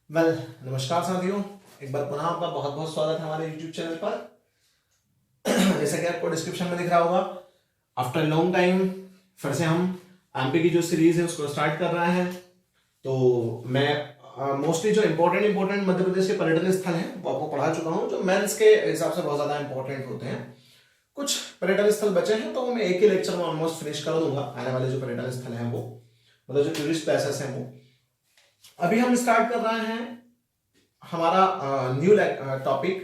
Well नमस्कार साथियों, एक बार पुनः आपका बहुत बहुत स्वागत है हमारे YouTube चैनल पर। जैसा कि आपको डिस्क्रिप्शन में दिख रहा होगा, आफ्टर लॉन्ग टाइम फिर से हम एमपी की जो सीरीज है उसको स्टार्ट कर रहे हैं। तो मैं मोस्टली जो इंपॉर्टेंट मध्य प्रदेश के पर्यटन स्थल हैं वो आपको पढ़ा चुका हूँ, जो मेंस के हिसाब से बहुत ज्यादा इंपॉर्टेंट होते हैं। कुछ पर्यटन स्थल बचे हैं तो मैं एक ही लेक्चर में ऑलमोस्ट फिनिश कर दूंगा। आने वाले जो पर्यटन स्थल हैं वो मतलब जो टूरिस्ट प्लेसेस हैं वो अभी हम स्टार्ट कर रहे हैं हमारा न्यू टॉपिक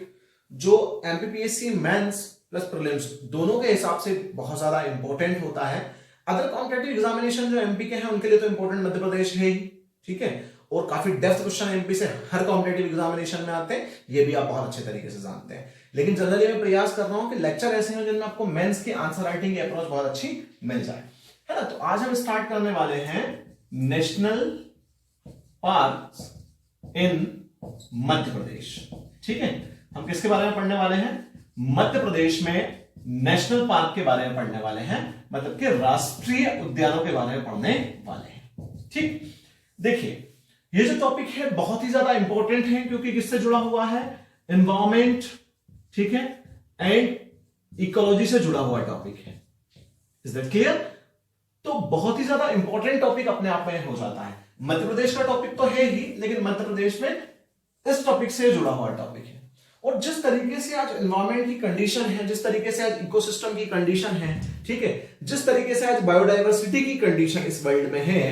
जो एमपीपीएससी मेंस प्लस प्रीलिम्स दोनों के हिसाब से बहुत ज्यादा इंपॉर्टेंट होता है। अदर कॉम्पिटिटिव एग्जामिनेशन जो एमपी के हैं उनके लिए तो इंपॉर्टेंट मध्य प्रदेश है ही, ठीक है, और काफी डेप्थ क्वेश्चन एमपी से हर कॉम्पिटिटिव एग्जामिनेशन में आते हैं, ये भी आप बहुत अच्छे तरीके से जानते हैं। लेकिन जनरली मैं प्रयास कर रहा हूं कि लेक्चर ऐसे हैं जिनमें आपको मेंस की आंसर राइटिंग की अप्रोच बहुत अच्छी मिल जाए, है ना। तो आज हम स्टार्ट करने वाले हैं नेशनल पार्क्स इन मध्य प्रदेश, ठीक है। हम किसके बारे में पढ़ने वाले हैं? मध्य प्रदेश में नेशनल पार्क के बारे में पढ़ने वाले हैं, मतलब कि राष्ट्रीय उद्यानों के बारे में पढ़ने वाले हैं, ठीक। देखिए ये जो टॉपिक है बहुत ही ज्यादा इंपॉर्टेंट है क्योंकि किससे जुड़ा हुआ है? एनवायरमेंट, ठीक है, एंड इकोलॉजी से जुड़ा हुआ टॉपिक है। Is that clear? तो बहुत ही ज्यादा इंपॉर्टेंट टॉपिक अपने आप में हो जाता है। मध्य प्रदेश का टॉपिक तो है ही, लेकिन मध्य प्रदेश में इस टॉपिक से जुड़ा हुआ टॉपिक है। और जिस तरीके से आज एनवायरमेंट की कंडीशन है, जिस तरीके से आज इकोसिस्टम की कंडीशन है, ठीक है, जिस तरीके से आज बायोडाइवर्सिटी की कंडीशन इस वर्ल्ड में है,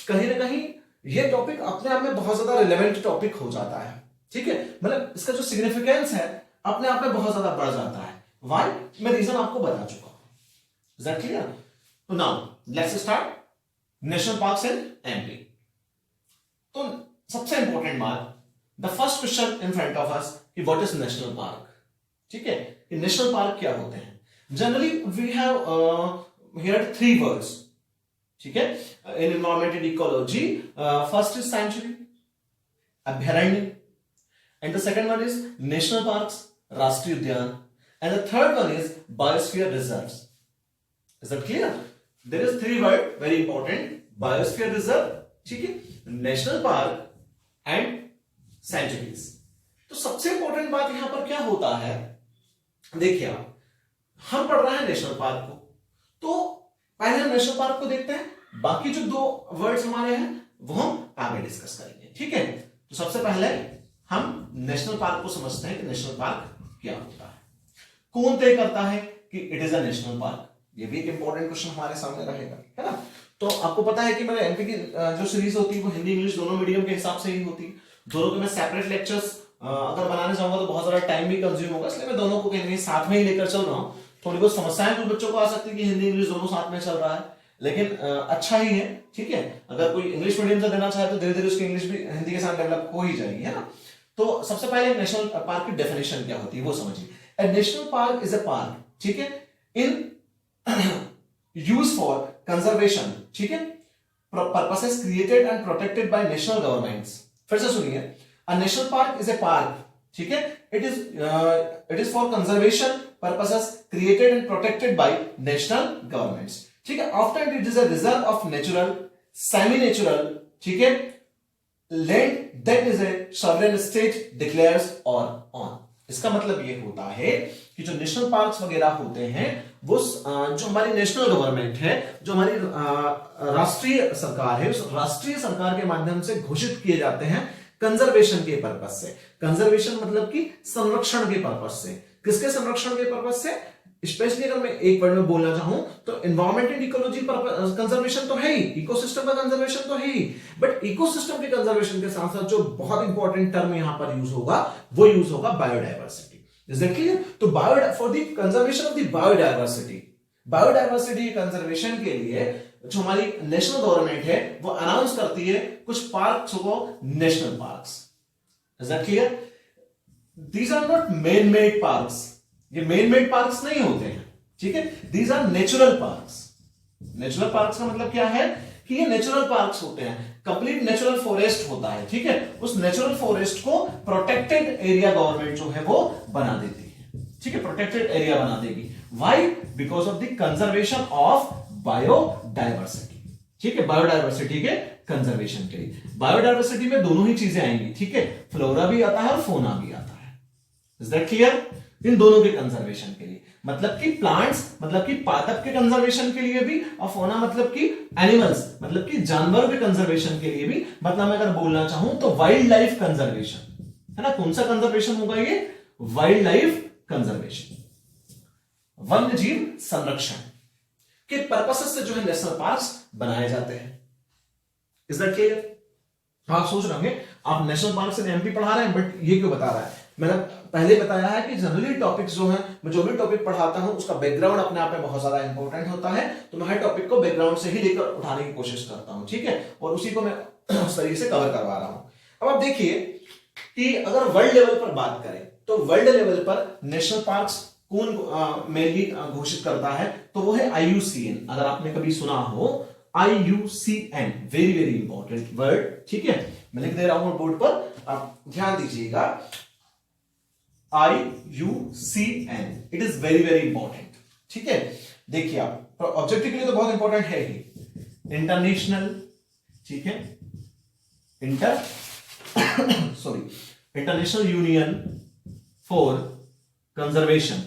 कहीं ना कहीं ये टॉपिक अपने आप में बहुत ज्यादा रिलेवेंट टॉपिक हो जाता है, ठीक है। मतलब इसका जो सिग्निफिकेंस है अपने आप में बहुत ज्यादा बढ़ जाता है। व्हाई? मैं रीजन आपको बता चुका हूं। Is that clear? तो now let's start national parks in MP. तो सबसे इंपॉर्टेंट बात, the first question in front of us कि व्हाट इज नेशनल पार्क, ठीक है। कि नेशनल पार्क क्या होते हैं? Generally we have here three words, ठीक है, in environment and ecology. First is sanctuary, अभयारण्य, and the second one is national parks, राष्ट्रीय उद्यान, and the third one is biosphere reserves. Is that clear? There is three word very important, biosphere reserve, ठीक है, national park and centuries. तो सबसे important बात यहां पर क्या होता है, देखिए आप, हम पढ़ रहे हैं नेशनल पार्क को, तो पहले हम नेशनल पार्क को देखते हैं, बाकी जो दो वर्ड्स हमारे हैं वो हम आगे डिस्कस करेंगे, ठीक है। तो सबसे पहले हम नेशनल पार्क को समझते हैं कि नेशनल पार्क क्या होता है, कौन तय करता है कि it is a national park. ये भी एक इंपॉर्टेंट क्वेश्चन हमारे सामने रहेगा, है ना। तो आपको पता है कि मेरे एमपी की जो सीरीज होती है वो हिंदी इंग्लिश दोनों मीडियम के हिसाब से ही होती है। दोनों के मैं सेपरेट लेक्चर्स अगर बनाने चाहूंगा तो बहुत ज्यादा टाइम भी कंज्यूम होगा, इसलिए मैं दोनों को कहीं साथ में ही लेकर चल रहा हूँ। थोड़ी बहुत समस्याएं कुछ बच्चों को आ सकती है कि हिंदी इंग्लिश दोनों साथ में चल रहा है, लेकिन अच्छा ही है, ठीक है। अगर कोई इंग्लिश मीडियम से देना चाहे तो धीरे धीरे उसकी इंग्लिश भी हिंदी के साथ डेवलप हो ही जाएगी, है ना। तो सबसे पहले नेशनल पार्क की डेफिनेशन क्या होती है वो समझिए। A national park is a park, ठीक है, इन यूज फॉर कंजर्वेशन, ठीक है, purposes created and protected by national governments। फिर से सुनिए, a national park is a park, ठीक है, it is for conservation purposes created and protected by national governments, ठीक है। After it is a reserve of natural, semi-natural, ठीक है, land that is a sovereign state declares or on। इसका मतलब ये होता है कि जो नेशनल पार्क्स वगैरह होते हैं वो जो हमारी नेशनल गवर्नमेंट है, जो हमारी राष्ट्रीय सरकार है, उस राष्ट्रीय सरकार के माध्यम से घोषित किए जाते हैं कंजर्वेशन के पर्पस से। कंजर्वेशन मतलब कि संरक्षण के पर्पस से। किसके संरक्षण के पर्पस से? स्पेशली अगर मैं एक वर्ड में बोलना चाहूं तो एनवायरमेंट एंड इकोलॉजी कंजर्वेशन तो है ही, इकोसिस्टम का कंजर्वेशन तो है ही, बट इकोसिस्टम के कंजर्वेशन के साथ साथ जो बहुत इंपॉर्टेंट टर्म यहां पर यूज होगा वो यूज होगा बायोडाइवर्सिटी। Is that clear? तो bio for the conservation of the biodiversity, biodiversity conservation के लिए जो हमारी नेशनल गवर्नमेंट है वो अनाउंस करती है कुछ पार्क्स को national parks. Is that clear? These are not man made parks, ये मैन मेड पार्क्स नहीं होते हैं, ठीक है, these are natural parks. Natural parks का मतलब क्या है कि ये नेचुरल पार्क्स होते हैं, कंप्लीट नेचुरल फॉरेस्ट होता है, ठीक है। उस नेचुरल फॉरेस्ट को प्रोटेक्टेड एरिया गवर्नमेंट जो है वो बना देती है, ठीक है, प्रोटेक्टेड एरिया बना देगी। Why? Because of the conservation of biodiversity, ठीक है, बायोडायवर्सिटी के कंजर्वेशन के लिए। बायोडायवर्सिटी में दोनों ही चीजें आएंगी, ठीक है, फ्लोरा भी आता है और फोना भी आता है। Is that clear? इन दोनों के कंजर्वेशन के लिए, मतलब कि प्लांट्स मतलब कि पादप के कंजर्वेशन के लिए भी, और फोना मतलब कि एनिमल्स मतलब कि जानवरों के कंजर्वेशन के लिए भी। मतलब मैं अगर बोलना चाहूं तो वाइल्ड लाइफ कंजर्वेशन है ना। कौन सा कंजर्वेशन होगा ये? वाइल्ड लाइफ कंजर्वेशन, वन्य जीव संरक्षण के पर्पसेस से जो है नेशनल पार्क्स बनाए जाते हैं। Is that clear? आप सोच रहे होंगे आप नेशनल पार्क से एमपी पढ़ा रहे हैं, बट ये क्यों बता रहा है? मैंने पहले बताया है कि जनरली टॉपिक्स जो है, मैं जो भी टॉपिक पढ़ाता हूं उसका बैकग्राउंड अपने आप में बहुत ज्यादा इंपॉर्टेंट होता है, तो मैं हर टॉपिक को बैकग्राउंड से ही लेकर उठाने की कोशिश करता हूं, ठीक है, और उसी को मैं उस तरीके से कवर करवा रहा हूं। अब आप देखिए कि अगर वर्ल्ड लेवल पर बात करें तो वर्ल्ड लेवल पर नेशनल पार्क्स कौन मेनली घोषित करता है, तो वो है IUCN। अगर आपने कभी सुना हो IUCN, very very important word, ठीक है, मैं लिख दे रहा हूं बोर्ड पर, आप ध्यान दीजिएगा। IUCN, it is very very important, ठीक है। देखिए आप ऑब्जेक्टिव के लिए तो बहुत इंपॉर्टेंट है ही, इंटरनेशनल, ठीक है, इंटरनेशनल यूनियन फॉर कंजर्वेशन,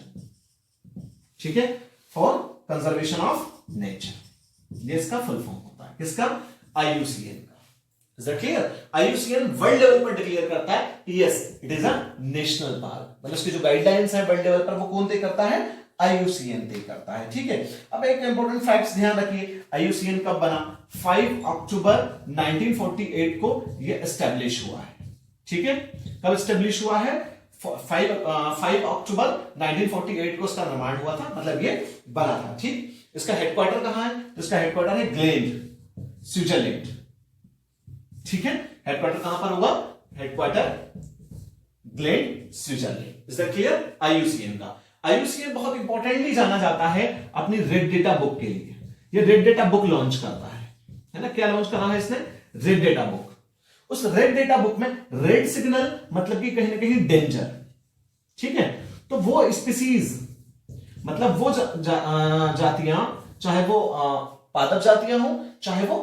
ठीक है, फॉर कंजर्वेशन ऑफ नेचर, ये इसका फुल फॉर्म होता है, किसका? IUCN का। Is that clear? IUCN world level पर डिक्लेयर करता है कि yes it is a national park, मतलब उसकी जो गाइडलाइंस है वर्ल्ड लेवल पर वो कौन तय करता है? IUCN तय करता है, ठीक है। अब एक इंपॉर्टेंट फैक्ट्स ध्यान रखिए, IUCN कब बना? 5 अक्टूबर 1948 को ये एस्टेब्लिश हुआ है, ठीक है। कब एस्टेब्लिश हुआ है? 5 अक्टूबर 1948 को इसका निर्माण हुआ था, मतलब ये बना था, ठीक। इसका हेडक्वार्टर कहां है? तो इसका हेडक्वार्टर है ग्लेंड, स्विट्जरलैंड, ठीक है। हेडक्वार्टर कहां पर होगा? Headquarter gland, Switzerland. Is that clear? IUCN का। IUCN बहुत इंपॉर्टेंटली जाना जाता है अपनी रेड डेटा बुक के लिए। ये रेड डेटा बुक लॉन्च करता है ना। क्या लॉन्च करा है इसने? Red data book. उस रेड डेटा बुक में रेड सिग्नल मतलब कि कहीं ना कहीं डेंजर, ठीक है, तो वो स्पीसीज मतलब वो जातियां, चाहे वो पादप जातियां हो, चाहे वो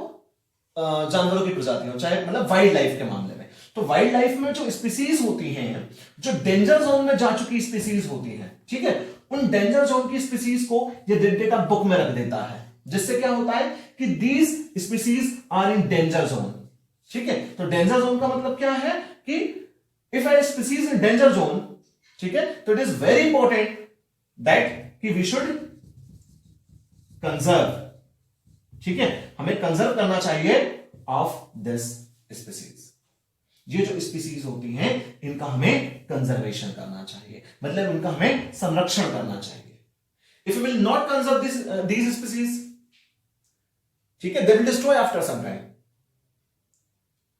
जानवरों की प्रजातियां हो, चाहे मतलब वाइल्ड लाइफ के मामले में, तो वाइल्ड लाइफ में जो स्पीसीज होती हैं, जो डेंजर जोन में जा चुकी स्पीसीज होती हैं, ठीक है, उन डेंजर जोन की स्पीसीज को ये रेड डेटा बुक में रख देता है, जिससे क्या होता है कि these species are in danger zone, ठीक है। तो डेंजर जोन का मतलब क्या है कि if a species in danger zone, ठीक है, तो it is very important that कि वी शुड कंजर्व, ठीक है, हमें कंजर्व करना चाहिए ऑफ दिस स्पीसीज। ये जो स्पीसीज होती हैं इनका हमें कंजर्वेशन करना चाहिए, मतलब इनका हमें संरक्षण करना चाहिए। If you will not conserve these species, ठीक है, they will destroy after some time.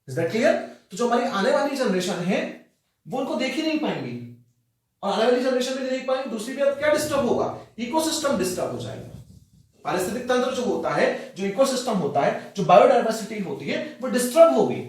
Is that clear? तो जो हमारी आने वाली जनरेशन है वो उनको देख ही नहीं पाएंगी, और आने वाली जनरेशन में देख पाएंगे, दूसरी बात क्या डिस्टर्ब होगा? इकोसिस्टम डिस्टर्ब हो जाएगा। पारिस्थितिक तंत्र जो होता है, जो इकोसिस्टम होता है, जो बायोडायवर्सिटी होती है, वो डिस्टर्ब होगी।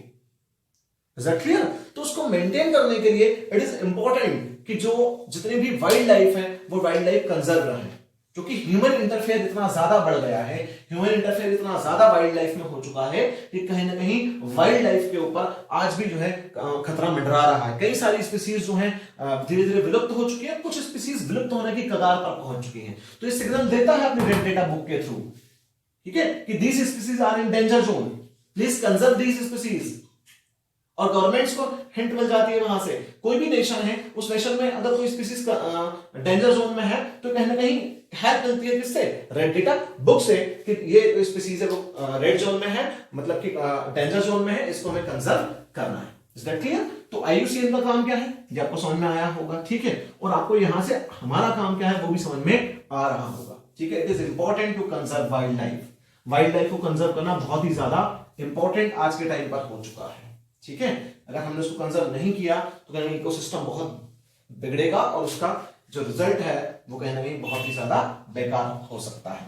Is that clear? तो उसको मेंटेन करने के लिए इट इज इंपॉर्टेंट कि जो जितनी भी वाइल्ड लाइफ है वो वाइल्ड लाइफ कंजर्व रहे, क्योंकि ह्यूमन इंटरफेयर इतना ज्यादा बढ़ गया है, ह्यूमन इंटरफेयर इतना ज्यादा वाइल्ड लाइफ में हो चुका है कि कहीं ना कहीं वाइल्ड लाइफ के ऊपर आज भी जो है खतरा मंडरा रहा है। कई सारी स्पीसीज जो है धीरे धीरे विलुप्त हो चुकी है, कुछ स्पीसीज विलुप्त होने की कगार पर पहुंच चुकी हैं। तो ये सिग्नल देता है अपने रेड डेटा बुक के थ्रू, ठीक है, कि these species are in danger zone, please conserve these species. और गवर्नमेंट्स को हिंट मिल जाती है वहां से, कोई भी नेशन है, उस नेशन में अगर कोई स्पीसीज डेंजर जोन में है तो कहीं ना कहीं हेल्प मिलती है, किससे? रेड डेटा बुक से, कि ये स्पीसीज है वो रेड जोन में है, मतलब कि डेंजर जोन में है, इसको हमें कंजर्व करना है। Is that clear? तो IUCN का काम क्या है ये आपको समझ में आया होगा, ठीक है, और आपको यहां से हमारा काम क्या है वो भी समझ में आ रहा होगा, ठीक है। It is important to conserve wildlife. Wildlife को कंजर्व करना बहुत ही ज्यादा इंपॉर्टेंट आज के टाइम पर हो चुका है, ठीक है। अगर हमने उसको कंजर्व नहीं किया तो कहीं इकोसिस्टम बहुत बिगड़ेगा और उसका जो रिजल्ट है वो कहीं ना कहीं बहुत ही ज्यादा बेकार हो सकता है।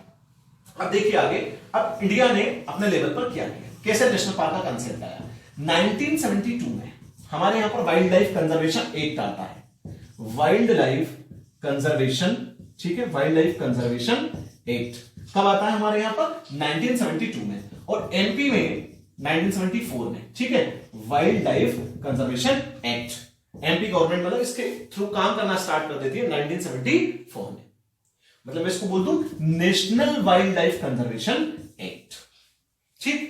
अब देखिए आगे, अब इंडिया ने अपने लेवल पर क्या किया, कैसे नेशनल पार्क का कंसेप्ट आया। 1972 में हमारे यहां पर वाइल्ड लाइफ कंजर्वेशन एक्ट आता है, वाइल्ड लाइफ कंजर्वेशन, ठीक है, वाइल्ड लाइफ कंजर्वेशन एक्ट कब आता है हमारे यहां पर? 1972 में। और एमपी में 1974 में, ठीक है, wild life conservation act, MP government मतलब इसके थ्रू काम करना स्टार्ट कर देती है 1974 में। मतलब मैं इसको बोल दूं national wild life conservation act, ठीक।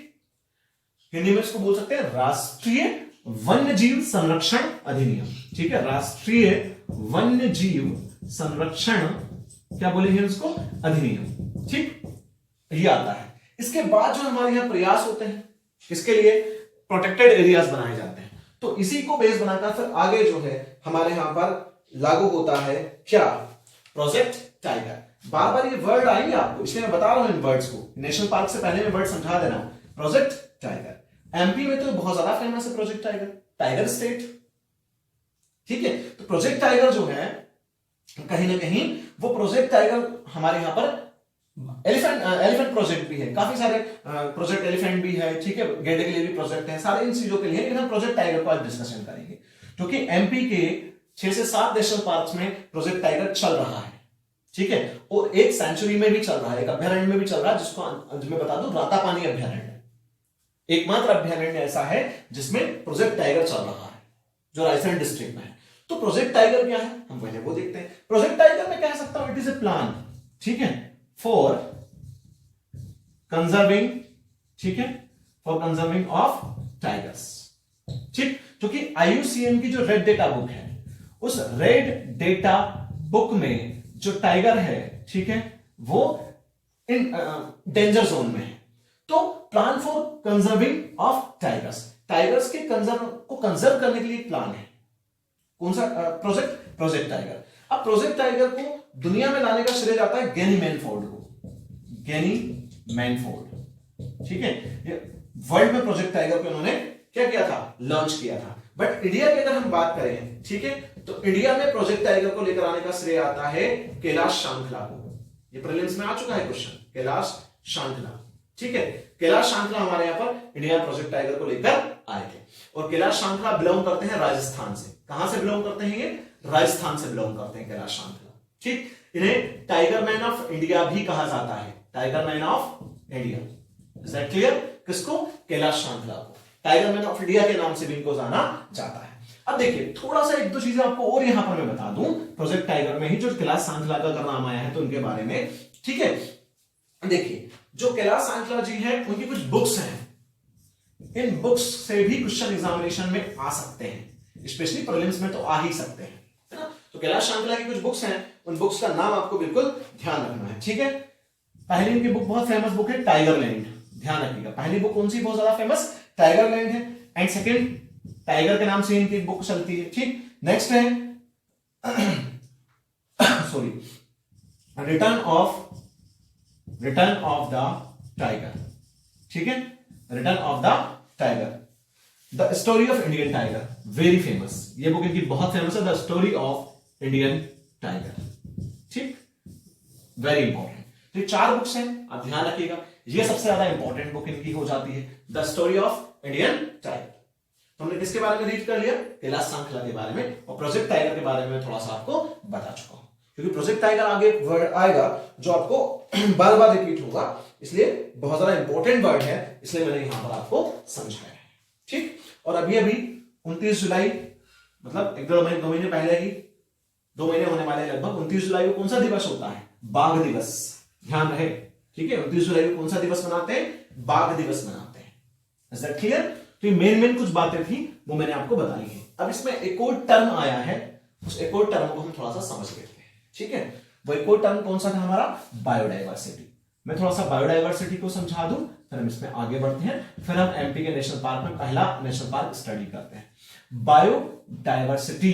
हिंदी में इसको बोल सकते हैं राष्ट्रीय वन्य जीव संरक्षण अधिनियम, ठीक है, राष्ट्रीय वन्य जीव संरक्षण, क्या बोलेंगे उसको, अधिनियम, ठीक, ये आता है। इसके बाद जो हमारे यहां प्रयास होते हैं, इसके लिए प्रोटेक्टेड एरियाज बनाए जाते हैं, तो इसी को बेस बनाकर फिर आगे जो है हमारे यहां पर लागू होता है क्या, प्रोजेक्ट टाइगर। बार बार ये वर्ड आएंगे आपको, इसलिए मैं बता रहा हूं इन वर्ड्स को, नेशनल पार्क से पहले मैं वर्ड समझा दे रहा हूं। प्रोजेक्ट टाइगर एमपी में तो बहुत ज्यादा फेमस है, प्रोजेक्ट टाइगर, टाइगर स्टेट, ठीक है। तो प्रोजेक्ट टाइगर जो है कहीं ना कहीं वो प्रोजेक्ट टाइगर हमारे यहां पर एलिफेंट प्रोजेक्ट भी है, काफी सारे प्रोजेक्ट एलिफेंट भी है, ठीक है, गेंडे के लिए भी प्रोजेक्ट है, सारे इन चीजों के लिए, लेकिन हम प्रोजेक्ट टाइगर को आज डिस्कशन करेंगे, क्योंकि एमपी के 6 से 7 नेशनल पार्क में प्रोजेक्ट टाइगर चल रहा है, ठीक है, और एक सेंचुरी में भी चल रहा है, एक अभ्यारण्य में भी चल रहा है, जिसको मैं बता दूं रातापानी अभ्यारण्य, एकमात्र अभ्यारण्य ऐसा है जिसमें प्रोजेक्ट टाइगर चल रहा है, जो रायसेन डिस्ट्रिक्ट में है। तो प्रोजेक्ट टाइगर क्या है, हम पहले वो देखते हैं। प्रोजेक्ट टाइगर में कह सकता हूं इट इज ए प्लान, ठीक है, फॉर कंजर्विंग, ठीक है, फॉर कंजर्विंग ऑफ टाइगर्स, ठीक। क्योंकि आईयूसीएन की जो रेड डेटा बुक है, उस रेड डेटा बुक में जो टाइगर है, ठीक है, वो इन डेंजर जोन में है। तो plan for conserving of tigers, tigers के कंजर्व करने के लिए प्लान है, कौन सा, प्रोजेक्ट टाइगर। अब प्रोजेक्ट टाइगर को दुनिया में लाने का श्रेय जाता है गैनी मैनफोर्ड को, गैनी मैनफोर्ड, ठीक है, वर्ल्ड में प्रोजेक्ट टाइगर को उन्होंने क्या किया था, लॉन्च किया था। बट इंडिया की अगर हम बात करें, ठीक है, तो इंडिया में प्रोजेक्ट टाइगर को लेकर आने का श्रेय आता है कैलाश शांखला को। ये प्रीलिम्स में आ चुका है क्वेश्चन, कैलाश शांखला, ठीक है, कैलाश शांखला हमारे यहां पर इंडिया प्रोजेक्ट टाइगर को लेकर आए थे। और कैलाश शांखला बिलोंग करते हैं राजस्थान से। कहां से बिलोंग करते हैं ये, राजस्थान से बिलोंग करते हैं कैलाश शांखला, ठीक। इन्हें टाइगर मैन ऑफ इंडिया भी कहा जाता है, tiger man of India, is that clear. किसको, कैलाश शांखला को टाइगर मैन ऑफ इंडिया के नाम से भी इनको जाना जाता है। अब देखिए थोड़ा सा एक दो चीजें आपको और यहां पर मैं बता दूं, प्रोजेक्ट टाइगर में ही जो कैलाश शांखला का नाम आया है तो उनके बारे में, ठीक है। देखिए जो कैलाश शांखला जी हैं उनकी कुछ बुक्स हैं, इन बुक्स से भी क्वेश्चन एग्जामिनेशन में आ सकते हैं, स्पेशली प्रीलिम्स में तो आ ही सकते हैं, है ना। तो कैलाश शांखला की कुछ बुक्स हैं, उन बुक्स का नाम आपको बिल्कुल ध्यान रखना है, ठीक है। पहली इनकी बुक बहुत फेमस बुक है टाइगरलैंड, ध्यान रखिएगा। पहली बुक कौन सी बहुत ज्यादा फेमस, टाइगरलैंड है, एंड सेकंड टाइगर के नाम से इनकी बुक चलती है, ठीक। नेक्स्ट है sorry return of the tiger, ठीक है, return of the tiger, the story of Indian tiger, very famous, ये बुक इनकी बहुत फेमस है, the story of Indian tiger, ठीक, वेरी इंपॉर्टेंट। तो ये 4 बुक्स हैं, आप ध्यान रखिएगा, ये सबसे ज्यादा इंपॉर्टेंट बुक इनकी हो जाती है, the story of Indian tiger. तो हमने किसके बारे में रीड कर लिया, कैलाश शांखला के बारे में, और प्रोजेक्ट टाइगर के बारे में थोड़ा सा आपको बता चुका हूं, क्योंकि प्रोजेक्ट टाइगर आगे वर्ड आएगा जो आपको बार बार रिपीट होगा, इसलिए बहुत ज्यादा इंपॉर्टेंट वर्ड है, इसलिए मैंने यहां पर आपको समझाया है, ठीक। और अभी 29 जुलाई, मतलब 1-2 महीने पहले ही, 2 महीने होने वाले लगभग, 29 जुलाई को कौन सा दिवस होता है, बाघ दिवस, ध्यान रहे, ठीक है। 29 जुलाई को कौन सा दिवस मनाते हैं, बाघ दिवस मनाते हैं, इज दैट क्लियर। तो ये मेन कुछ बातें थी वो मैंने आपको बताई है। अब इसमें एक और टर्म आया है, उस एक और टर्म को हम थोड़ा सा समझ लेते हैं, ठीक है। वो एक और टर्म कौन सा था हमारा, बायोडाइवर्सिटी। मैं थोड़ा सा बायोडाइवर्सिटी को समझा दूं, फिर हम इसमें आगे बढ़ते हैं, फिर हम एमपी के नेशनल पार्क में पहला नेशनल पार्क स्टडी करते हैं, बायोडाइवर्सिटी,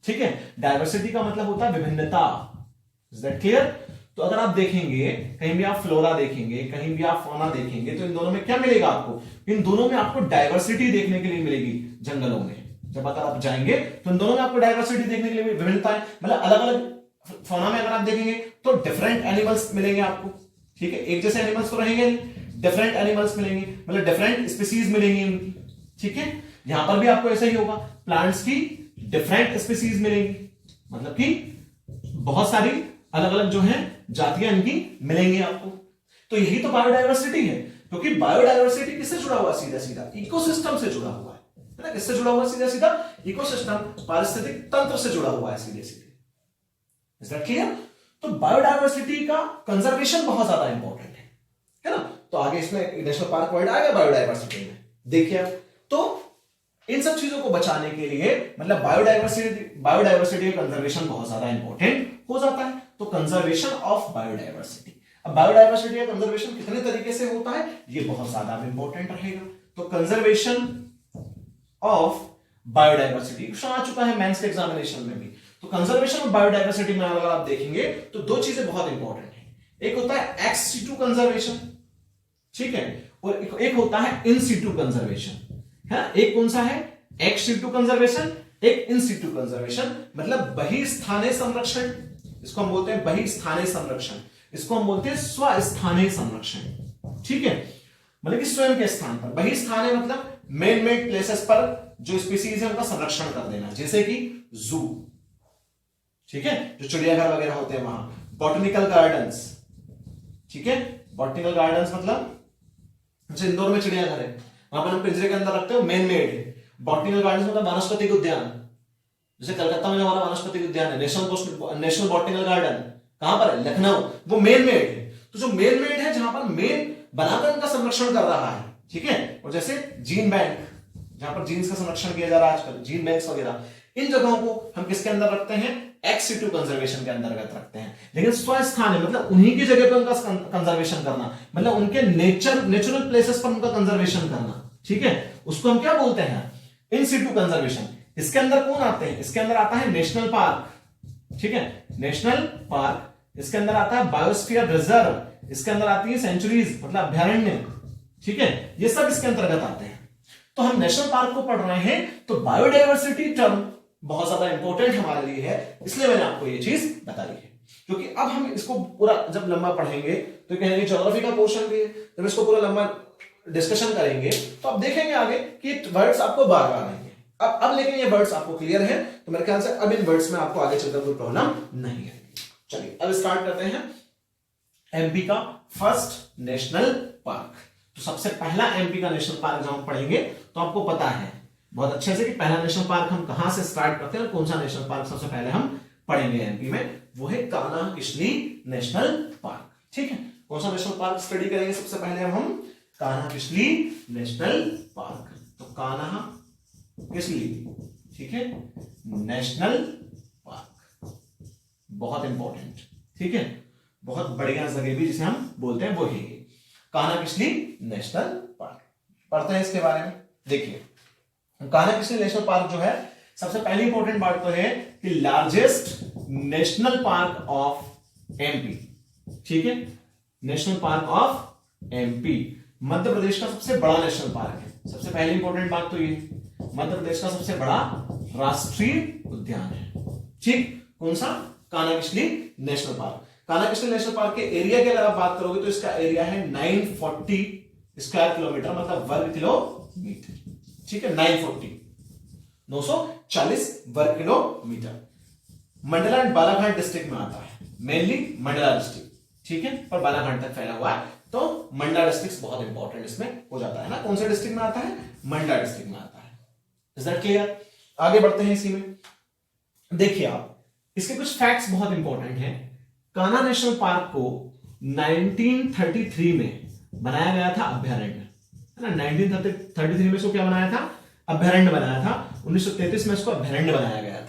ठीक है। डाइवर्सिटी का मतलब होता है विभिन्नता, इज दैट क्लियर। तो अगर आप देखेंगे, कहीं भी आप फ्लोरा देखेंगे, कहीं भी आप फौना देखेंगे, तो इन दोनों में क्या मिलेगा आपको, इन दोनों में आपको डाइवर्सिटी देखने के लिए मिलेगी। जंगलों में जब अगर आप जाएंगे तो इन दोनों में आपको डाइवर्सिटी देखने के लिए, विभिन्नताएं, मतलब अलग अलग फौना में अगर आप देखेंगे तो डिफरेंट एनिमल्स मिलेंगे आपको, ठीक है। एक जैसे एनिमल्स तो रहेंगे, डिफरेंट एनिमल्स मिलेंगे, मतलब डिफरेंट स्पीसीज मिलेंगी उनकी, ठीक है। यहां पर भी आपको ऐसा ही होगा, प्लांट्स की डिफरेंट स्पीसीज मिलेंगी, मतलब कि बहुत सारी अलग अलग जो है जातियां इनकी मिलेंगी आपको। तो यही तो बायोडाइवर्सिटी है। क्योंकि बायोडायवर्सिटी किससे जुड़ा हुआ है? सीधा सीधा इकोसिस्टम से जुड़ा हुआ है ना? किससे जुड़ा हुआ है? सीधा सीधा इकोसिस्टम, पारिस्थितिक तंत्र से जुड़ा हुआ है सीधे सीधे। Is that clear? तो बायोडायवर्सिटी का कंजर्वेशन बहुत ज्यादा इंपॉर्टेंट है ना? तो आगे इसमें नेशनल पार्क वर्ड आएगा बायोडायवर्सिटी में, देखिए। तो इन सब चीजों को बचाने के लिए मतलब बायोडायवर्सिटी का कंजर्वेशन बहुत ज्यादा इंपॉर्टेंट हो जाता है। तो कंजर्वेशन ऑफ बायोडायवर्सिटी, अब बायोडायवर्सिटी का कंजर्वेशन कितने तरीके से होता है ये बहुत ज्यादा इंपॉर्टेंट रहेगा। तो कंजर्वेशन ऑफ बायोडायवर्सिटी क्वेश्चन आ चुका है मेंस के एग्जामिनेशन में भी। तो कंजर्वेशन ऑफ बायोडायवर्सिटी में अगर आप देखेंगे तो दो चीजें बहुत इंपॉर्टेंट है, एक होता है एक्स सीटू कंजर्वेशन, ठीक है, और एक होता है इन सीटू कंजर्वेशन है। एक कौन सा है? एक्स सीटू कंजर्वेशन, एक इन सीटू कंजर्वेशन, मतलब बहिस्थानीय संरक्षण, इसको हम बोलते हैं बहिस्थानीय संरक्षण, इसको हम बोलते हैं स्वस्थानीय संरक्षण, ठीक है, मतलब कि स्वयं के स्थान पर। बहिस्थानीय मतलब मेन मेड प्लेसेस पर जो स्पीसीज है उनका संरक्षण कर देना, जैसे कि जू, ठीक है, जो चिड़ियाघर वगैरह होते हैं वहां, बॉटनिकल गार्डन्स, ठीक है, बॉटनिकल गार्डन्स मतलब जैसे इंदौर में चिड़ियाघर है वहां पर हम पिंजरे के अंदर रखते हो, मेन मेड है। बॉटनिकल गार्डन्स मतलब वानस्पतिक उद्यान, जैसे कलकत्ता में जो हमारा वानस्पतिक उद्यान है, नेशनल बॉटनिकल गार्डन कहां पर है? लखनऊ, वो मेन मेड है। तो जो मेन मेड है जहां पर मेन बनाकर उनका संरक्षण कर रहा है, ठीक है, और जैसे जीन बैंक जहां पर जीन्स का संरक्षण किया जा रहा है आजकल, जीन बैंक्स वगैरह, इन जगहों को हम किसके अंदर रखते हैं? एक्स सीटू कंजर्वेशन के अंतर्गत रखते हैं। लेकिन स्वस्थानीय मतलब उन्हीं की जगह पर उनका कंजर्वेशन करना, मतलब उनके नेचुरल प्लेसेस पर उनका कंजर्वेशन करना, ठीक है, उसको हम क्या बोलते हैं? In situ conservation. इसके अंदर कौन आते हैं? इसके अंदर आता है नेशनल पार्क, ठीक है, नेशनल पार्क, इसके अंदर आता है बायोस्फीयर रिजर्व, इसके अंदर आती है सेंचुरीज मतलब अभ्यारण्य, ठीक है, ये सब इसके अंतर्गत आते हैं। तो हम नेशनल पार्क को पढ़ रहे हैं तो बायोडायवर्सिटी टर्म बहुत ज्यादा इंपॉर्टेंट हमारे लिए है, इसलिए मैंने आपको ये चीज बताई है। क्योंकि अब हम इसको पूरा जब लंबा पढ़ेंगे तो कहेंगे ज्योग्राफी का पोर्शन भी है, जब इसको पूरा लंबा डिस्कशन करेंगे तो आप देखेंगे आगे कि वर्ड्स आपको बार बार आएंगे। अब लेकिन ये वर्ड्स आपको क्लियर है तो मेरे ख्याल से अब इन वर्ड्स में आपको आगे चलकर कोई प्रॉब्लम नहीं है। चलिए अब स्टार्ट करते हैं एमपी का फर्स्ट नेशनल पार्क। तो सबसे पहला एमपी का नेशनल पार्क जब हम पढ़ेंगे तो आपको पता है बहुत अच्छे से कि पहला नेशनल पार्क हम कहां से स्टार्ट करते हैं और कौन सा नेशनल पार्क सबसे पहले हम पढ़ेंगे एमपी में, वो है कान्हा किसली नेशनल पार्क, ठीक है। कौन सा नेशनल पार्क स्टडी करेंगे सबसे पहले हम? Kanha Kisli national park. तो कान्हा किसली, ठीक है, नेशनल पार्क, बहुत इंपॉर्टेंट, ठीक है, बहुत बढ़िया जगह भी जिसे हम बोलते हैं वो है कान्हा किसली नेशनल पार्क। पढ़ते हैं इसके बारे में। देखिए कान्हा किसली नेशनल पार्क जो है, सबसे पहली इंपॉर्टेंट बात तो है कि largest national park of MP, ठीक है, national park of MP, Madhya Pradesh का सबसे बड़ा नेशनल पार्क है। सबसे पहली इंपॉर्टेंट बात तो ये मध्य प्रदेश का सबसे बड़ा राष्ट्रीय उद्यान है, ठीक। कौन सा? Kanha Kisli national park. Kanha Kisli national park के एरिया की अगर आप बात करोगे तो इसका एरिया है 940 स्क्वायर किलोमीटर, मतलब वर्ग किलोमीटर, ठीक है, 940 वर्ग kilometre. Mandla and Balaghat district में आता है, मेनली मंडला डिस्ट्रिक्ट, ठीक है, पर बालाघाट तक फैला हुआ है। तो मंडला डिस्ट्रिक्ट बहुत इंपॉर्टेंट इसमें हो जाता है ना। कौन से डिस्ट्रिक्ट में आता है? मंडला डिस्ट्रिक्ट में आता है। Is that clear? आगे बढ़ते हैं इसी में। देखिए आप इसके कुछ फैक्ट्स बहुत इंपॉर्टेंट हैं। कान्हा नेशनल पार्क को 1933 में बनाया गया था अभ्यारण्य, है ना। 1933 में इसको क्या बनाया था? अभ्यारण्य बनाया था। 1933 में इसको अभ्यारण्य बनाया गया था।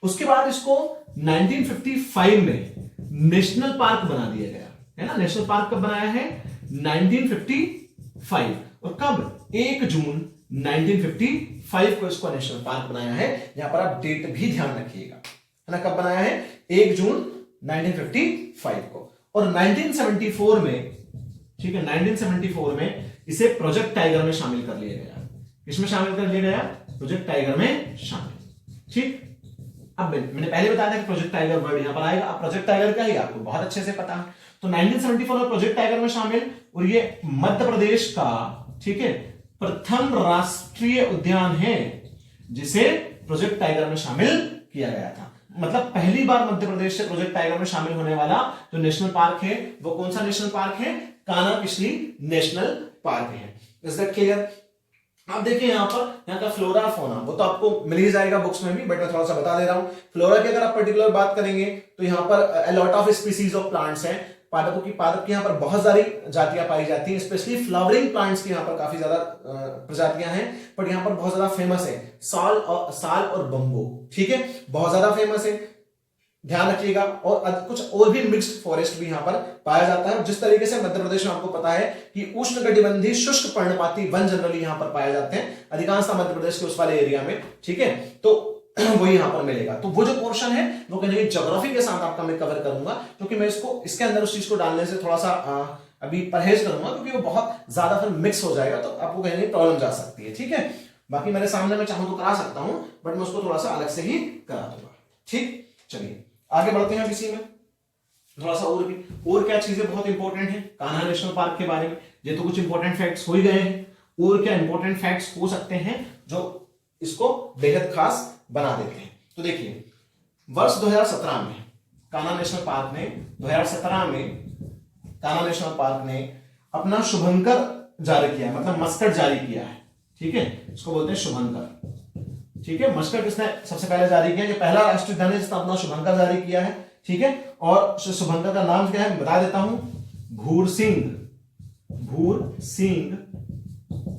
उसके बाद इसको 1955 में नेशनल पार्क बना दिया गया, है ना। नेशनल पार्क कब बनाया है? 1955। और कब? 1 जून 1955 को इसको नेशनल पार्क बनाया है। यहां पर आप डेट भी ध्यान रखिएगा, है ना। कब बनाया है? 1 जून 1955 को। और 1974 में, ठीक है, 1974 में इसे प्रोजेक्ट टाइगर में शामिल कर लिया गया। किसमें शामिल कर लिया गया? प्रोजेक्ट टाइगर में शामिल, ठीक। अब मैंने पहले बताया था कि प्रोजेक्ट टाइगर वर्ड यहां पर आएगा। अब प्रोजेक्ट टाइगर क्या है आपको बहुत अच्छे से पता है। तो 1974 में प्रोजेक्ट टाइगर में शामिल, और ये मध्य प्रदेश का, ठीक है, प्रथम राष्ट्रीय उद्यान है जिसे प्रोजेक्ट टाइगर में शामिल किया गया था। मतलब पहली बार मध्य प्रदेश से प्रोजेक्ट टाइगर में शामिल होने वाला जो नेशनल पार्क है वो कौन सा नेशनल पार्क है? कान्हा किसली नेशनल पार्क है। Is that clear? आप देखिए यहाँ पर, यहाँ का फ्लोरा फोना वो तो आपको मिल ही जाएगा बुक्स में भी, बट मैं थोड़ा सा बता दे रहा हूँ। फ्लोरा की अगर आप पर्टिकुलर बात करेंगे तो यहाँ पर a lot of species of plants हैं। पादपों की पादप की यहाँ पर बहुत सारी जातियां पाई जाती हैं, स्पेशली फ्लावरिंग प्लांट्स की यहाँ पर काफी ज्यादा प्रजातियां हैं, बट यहाँ पर बहुत ज्यादा फेमस है साल और बम्बो। ठीक है, बहुत ज्यादा फेमस है, ध्यान रखिएगा। और कुछ और भी मिक्स्ड फॉरेस्ट भी यहाँ पर पाया जाता है। जिस तरीके से मध्य प्रदेश में आपको पता है कि उष्णकटिबंधीय शुष्क पर्णपाती वन जनरली यहाँ पर पाए जाते हैं अधिकांशतः मध्य प्रदेश के उस वाले एरिया में। ठीक है, तो वो यहाँ पर मिलेगा। तो वो जो पोर्शन है वो कहीं ज्योग्राफी के साथ आपका मैं कवर करूंगा, क्योंकि मैं इसके अंदर उस चीज को डालने से थोड़ा सा अभी परहेज करूंगा, क्योंकि वो बहुत ज्यादा फिर मिक्स हो जाएगा तो आपको कहीं प्रॉब्लम जा सकती है। ठीक है, बाकी मेरे सामने मैं चाहूं तो करा सकता हूं, बट मैं उसको थोड़ा सा अलग से ही करा दूंगा। ठीक, चलिए आगे बढ़ते हैं इसी में थोड़ा सा और क्या चीजें बहुत इंपॉर्टेंट है कान्हा नेशनल पार्क के बारे में। ये तो कुछ इंपॉर्टेंट फैक्ट्स हो ही गए हैं, और क्या इंपॉर्टेंट फैक्ट्स हो सकते हैं जो इसको बेहद खास बना देते हैं। तो देखिए, वर्ष 2017 में कान्हा नेशनल पार्क ने 2017 में कान्हा नेशनल पार्क ने अपना शुभंकर जारी किया, मतलब मस्कट जारी किया है। ठीक है, इसको बोलते हैं शुभंकर। ठीक है, मस्कट किसने सबसे पहले जारी किया? ये पहला राष्ट्रीय उद्यान है जिसने अपना शुभंकर जारी किया है। ठीक है, और शुभंकर का नाम क्या है बता देता हूं, घूरसिंह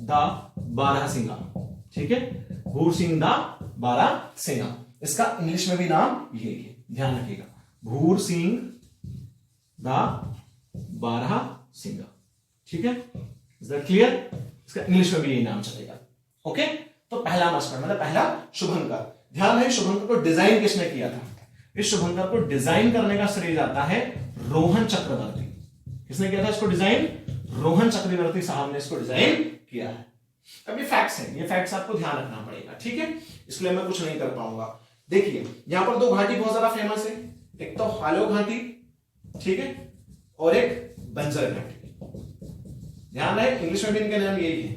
दा बारहसिंगा। ठीक है, घूरसिंह दा बारहसिंगा, इसका इंग्लिश में भी नाम यही है, ध्यान रखिएगा, घूरसिंह दा बारहसिंगा। ठीक है, इज दैट क्लियर? इसका इंग्लिश में भी यही नाम चलेगा। ओके, तो पहला मस्कट मतलब पहला शुभंकर। ध्यान रहे, शुभंकर को डिजाइन किसने किया था? इस शुभंकर को डिजाइन करने का श्रेय जाता है रोहन चक्रवर्ती। किसने किया था इसको डिजाइन? रोहन चक्रवर्ती साहब ने इसको डिजाइन किया है। अब ये फैक्ट्स हैं, ये फैक्ट्स आपको ध्यान रखना पड़ेगा। ठीक है, इसलिए मैं कुछ नहीं कर पाऊंगा। देखिए, यहां पर दो घाटी बहुत ज्यादा फेमस है, एक तो हालो घाटी, ठीक है, और एक बंजर घाटी। ध्यान रहे, इंग्लिश में भी इनके नाम यही है,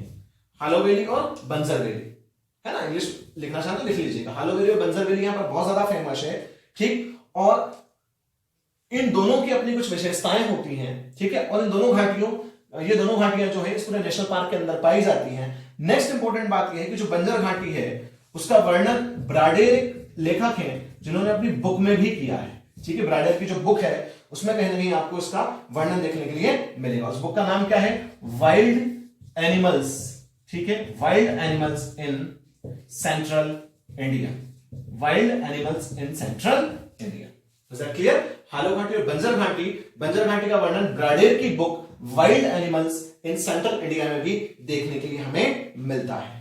हालो वैली और बंजर वैली, है ना। इंग्लिश लिखना चाहते तो लिख लीजिएगा, हालो वैली और बंजर वैली यहां पर बहुत ज्यादा फेमस है। ठीक, और इन दोनों की अपनी कुछ विशेषताएं होती हैं। ठीक है, और इन दोनों घाटियों, ये दोनों घाटियां जो है इस पूरे नेशनल पार्क के अंदर पाई जाती हैं। नेक्स्ट इंपॉर्टेंट बात यह है कि जो बंजर घाटी है उसका वर्णन ब्राडेर लेखक हैं जिन्होंने अपनी बुक में भी किया है। ठीक है, ब्राडेर की जो बुक है उसमें कहीं ना कहीं आपको इसका वर्णन देखने के लिए मिलेगा। उस बुक का नाम क्या है? Wild animals. ठीक है, wild animals in central India, wild animals in central India. Is that clear? Halon घाटी और बंजर घाटी का वर्णन ब्राडेर की book wild animals in central India में भी देखने के लिए हमें मिलता है।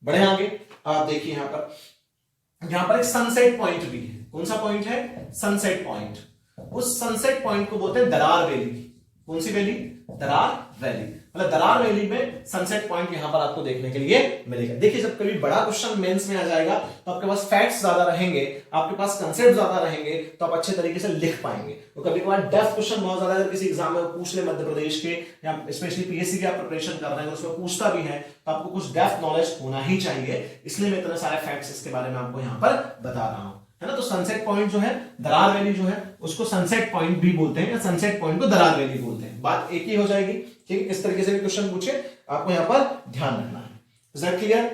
बढ़े आगे, आप देखिए यहां पर एक सनसेट पॉइंट भी है। कौन सा पॉइंट है? Sunset point. उस सनसेट पॉइंट को बोलते हैं दरार वैली। कौन सी वैली? दरार वैली। मतलब दरार वैली में सनसेट पॉइंट यहां पर आपको देखने के लिए मिलेगा। देखिए, जब कभी बड़ा क्वेश्चन मेंस में आ जाएगा तो आपके पास फैक्ट्स ज्यादा रहेंगे, आपके पास कंसेप्ट ज्यादा रहेंगे, तो आप अच्छे तरीके से लिख पाएंगे। तो कभी कभार डेफ क्वेश्चन बहुत ज्यादा अगर किसी एग्जाम में पूछ ले मध्य प्रदेश के, या स्पेशली पीएससी की आप प्रिपरेशन कर रहे हैं उसमें पूछता भी है, तो आपको कुछ डेफ नॉलेज होना ही चाहिए। इसलिए मैं इतने सारे फैक्ट्स इसके बारे में आपको यहाँ पर बता रहा हूं, है ना। तो सनसेट पॉइंट जो है, दरार वैली जो है, उसको सनसेट पॉइंट भी बोलते हैं, या सनसेट पॉइंट को दरार वैली बोलते हैं। बात एक ही हो जाएगी। ठीक है, इस तरीके से भी क्वेश्चन पूछे आपको यहाँ पर ध्यान रखना है। Is that clear?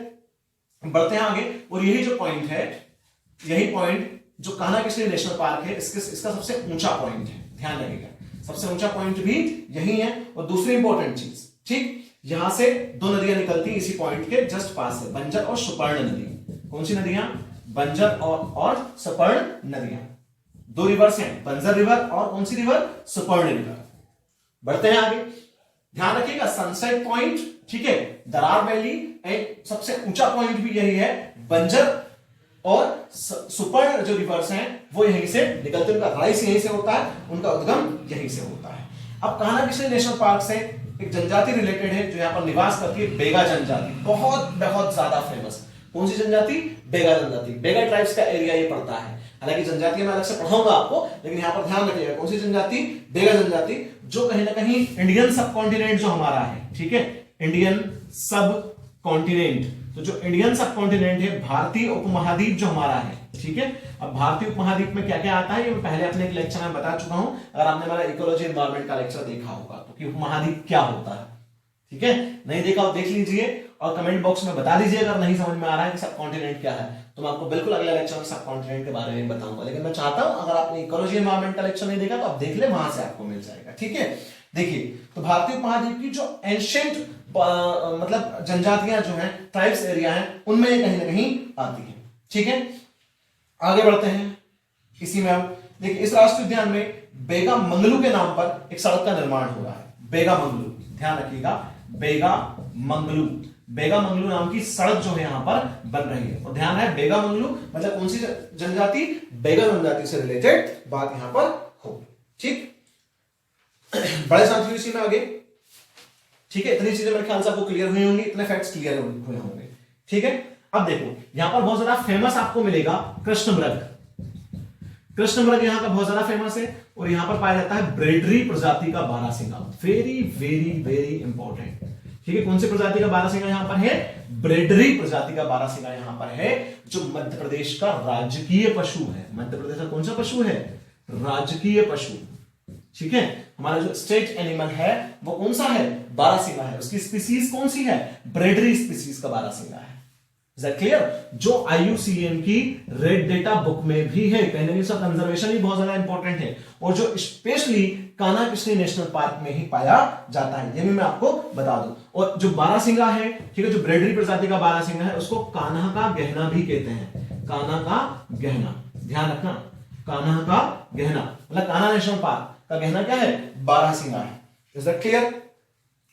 बढ़ते हैं आगे, और यही जो पॉइंट है, यही पॉइंट जो कान्हा किसली नेशनल पार्क है, इसका सबसे ऊंचा पॉइंट है। ध्यान रखिएगा, सबसे ऊंचा पॉइंट भी यही है। और दूसरी इंपॉर्टेंट चीज, ठीक, यहां से दो नदियां निकलती हैं इसी पॉइंट के जस्ट पास से, बंजर और सुपर्ण नदी। कौन सी नदियां? बंजर और सुपर्ण नदियां। दो रिवर्स हैं, बंजर रिवर और कौन सी रिवर? सुपर्ण रिवर। बढ़ते हैं आगे, ध्यान रखिएगा, सनसेट पॉइंट, ठीक है, दरार वैली, एंड सबसे ऊंचा पॉइंट भी यही है, बंजर और सुपर्ण जो रिवर्स हैं वो यहीं से निकलते हैं, उनका राइज यहीं से होता है, उनका उद्गम यहीं से होता है। अब कान्हा किसली नेशनल पार्क से एक जनजाति रिलेटेड है जो यहाँ पर निवास करती है, बेगा जनजाति, बहुत बहुत ज्यादा फेमस। कौन सी जनजाति? बेगा जनजाति। बेगा ट्राइब्स का एरिया ये पड़ता है। हालांकि जनजाति मैं अलग से पढ़ाऊंगा आपको, लेकिन यहाँ पर ध्यान रखिएगा, कौन सी जनजाति? बेगा जनजाति, जो कहीं ना कहीं इंडियन सब कॉन्टिनेंट जो हमारा है, ठीक है, इंडियन सब कॉन्टिनेंट, तो जो इंडियन सब कॉन्टिनेंट है, भारतीय उपमहाद्वीप जो हमारा है, ठीक है। अब भारतीय उपमहाद्वीप में क्या क्या आता है ये मैं पहले अपने एक लेक्चर में बता चुका हूं, अगर आपने हमारा इकोलॉजी एनवायरनमेंट का लेक्चर देखा होगा तो, कि उपमहाद्वीप क्या होता है, ठीक है, नहीं देखा आप देख लीजिए और कमेंट बॉक्स में बता दीजिए अगर नहीं समझ में आ रहा है कि सब कॉन्टिनेंट क्या है, तो मैं आपको बिल्कुल अगले लेक्चर में सब कॉन्टिनेंट के बारे में बताऊंगा। लेकिन मैं चाहता हूं अगर आपने इकोलॉजी एनवायरमेंट का लेक्चर नहीं देखा तो आप देख ले, वहां से आपको मिल जाएगा। ठीक है, देखिए तो भारतीय उपमहाद्वीप की जो एंशिएंट मतलब जनजातियां जो हैं, ट्राइब्स एरिया हैं, उनमें कहीं ना कहीं आती है। ठीक है, आगे बढ़ते हैं। इसी में हम देखिए इस राष्ट्रीय उद्यान में बेगा मंगलू के नाम पर एक सड़क का निर्माण हो रहा है। बेगा मंगलू, ध्यान रखिएगा, बेगा मंगलू, बेगा मंगलू नाम की सड़क जो है यहां पर बन रही है। और ध्यान है बेगा मंगलू मतलब कौन सी जनजाति, बेगा जनजाति से रिलेटेड बात यहां पर होगी। ठीक, बड़े साथियों इसी में आगे। ठीक है, इतनी चीजें मेरे ख्याल से आपको क्लियर हुई होंगी, इतने फैक्ट्स क्लियर हुए होंगे। ठीक है, अब देखो यहां पर बहुत ज्यादा फेमस आपको मिलेगा कृष्णमृग। कृष्णमृग यहां का बहुत ज्यादा फेमस है और यहां पर पाया जाता है ब्रेडरी प्रजाति का barasingha. Very very very important. ठीक है, कौन सी प्रजाति का बारहसिंगा यहां पर है, ब्रेडरी प्रजाति का बारहसिंगा यहां पर है, जो मध्य प्रदेश का राजकीय पशु है। मध्य प्रदेश का कौन सा पशु है, राजकीय पशु। ठीक है, हमारा जो स्टेट एनिमल है वो कौन सा है, बारहसिंगा है। उसकी स्पीसीज कौन सी है, ब्रेडरी स्पीसीज का बारहसिंगा है। Is that clear? जो IUCN की रेड डेटा बुक में भी है। कहीं ना कहीं इसका कंजर्वेशन भी बहुत ज्यादा इंपॉर्टेंट है और जो specially Kanha Kisli national park में ही पाया जाता है, ये भी मैं आपको बता दूं। और जो बारहसिंगा है, ठीक है, जो ब्रेडरी प्रजाति का बारहसिंगा है, उसको कान्हा का गहना भी कहते हैं। कान्हा का गहना, ध्यान रखना, कान्हा का गहना मतलब कान्हा नेशनल पार्क का गहना क्या है, बारहसिंगा है। Is that clear?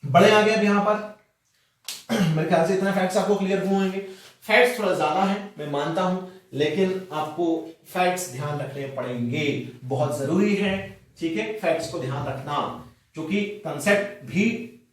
बड़े आ गए अब यहां पर। मेरे ख्याल से इतने फैक्ट्स आपको क्लियर हुए होंगे। फैक्ट्स थोड़ा ज्यादा है मैं मानता हूं, लेकिन आपको फैक्ट्स ध्यान रखने पड़ेंगे, बहुत जरूरी है। ठीक है, फैक्ट्स को ध्यान रखना, क्योंकि कंसेप्ट भी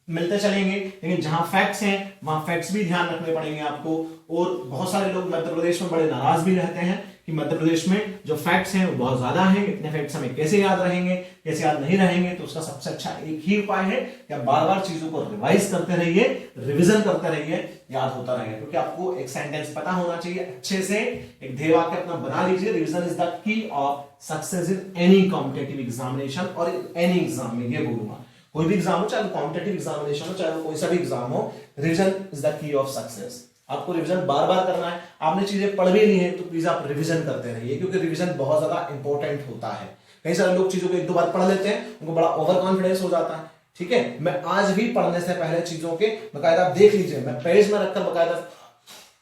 मिलते चलेंगे, लेकिन जहां फैक्ट्स हैं वहां फैक्ट्स भी ध्यान रखने पड़ेंगे आपको। और बहुत सारे लोग मध्य प्रदेश में बड़े नाराज भी रहते हैं कि मध्य प्रदेश में जो फैक्ट्स हैं वो बहुत ज्यादा हैं, इतने फैक्ट्स हमें कैसे याद रहेंगे, कैसे याद नहीं रहेंगे। तो उसका सबसे अच्छा एक ही उपाय है कि आप बार बार चीजों को रिवाइज करते रहिए, रिवीजन करते रहिए, याद होता रहेगा। क्योंकि आपको एक सेंटेंस पता होना चाहिए अच्छे से, एक ध्येय वाक्य अपना बना लीजिए। Revision is the key of success in any competitive examination और एनी एग्जाम में, ये बोलूंगा कोई भी एग्जाम हो, चाहे कॉम्पिटिटिव एग्जामिनेशन हो, चाहे कोई सा भी एग्जाम हो, revision is the key of success. आपको रिवीजन बार बार करना है। आपने चीजें पढ़ भी ली है तो प्लीज आप रिवीजन करते रहिए, क्योंकि रिवीजन बहुत ज्यादा इंपॉर्टेंट होता है। कई सारे लोग चीजों को एक दो बार पढ़ लेते हैं, उनको बड़ा ओवर कॉन्फिडेंस हो जाता है। ठीक है, मैं आज भी पढ़ने से पहले चीजों के बकायदा आप देख लीजिए, मैं पेज में रखकर बकायदा